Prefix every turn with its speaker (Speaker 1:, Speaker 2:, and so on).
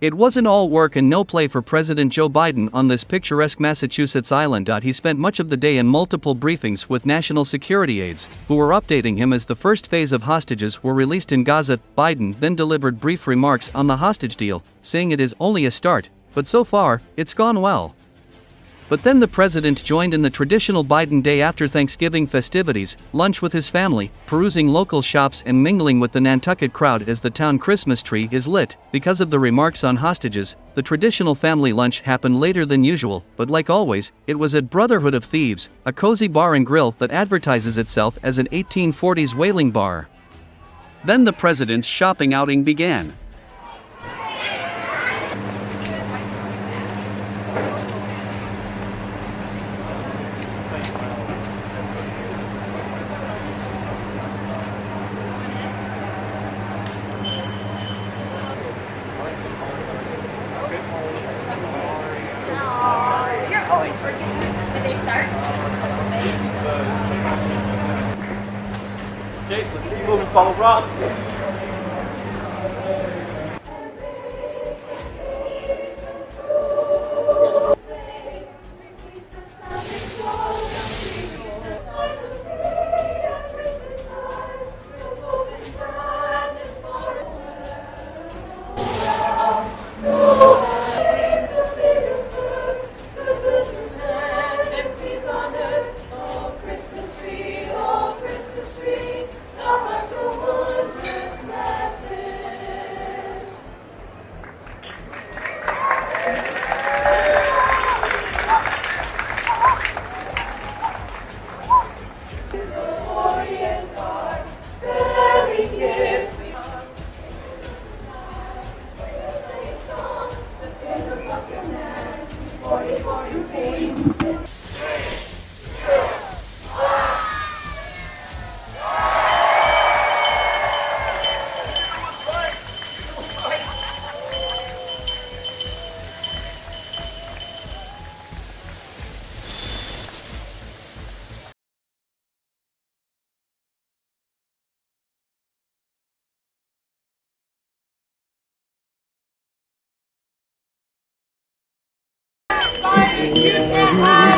Speaker 1: It wasn't all work and no play for President Joe Biden on this picturesque Massachusetts island. He spent much of the day in multiple briefings with national security aides, who were updating him as the first phase of hostages were released in Gaza. Biden then delivered brief remarks on the hostage deal, saying it is only a start, but so far, it's gone well. But then the president joined in the traditional Biden day after Thanksgiving festivities, lunch with his family, perusing local shops and mingling with the Nantucket crowd as the town Christmas tree is lit. Because of the remarks on hostages, the traditional family lunch happened later than usual, but like always, it was at Brotherhood of Thieves, a cozy bar and grill that advertises itself as an 1840s whaling bar. Then the president's shopping outing began.
Speaker 2: Follow Rob.
Speaker 3: You can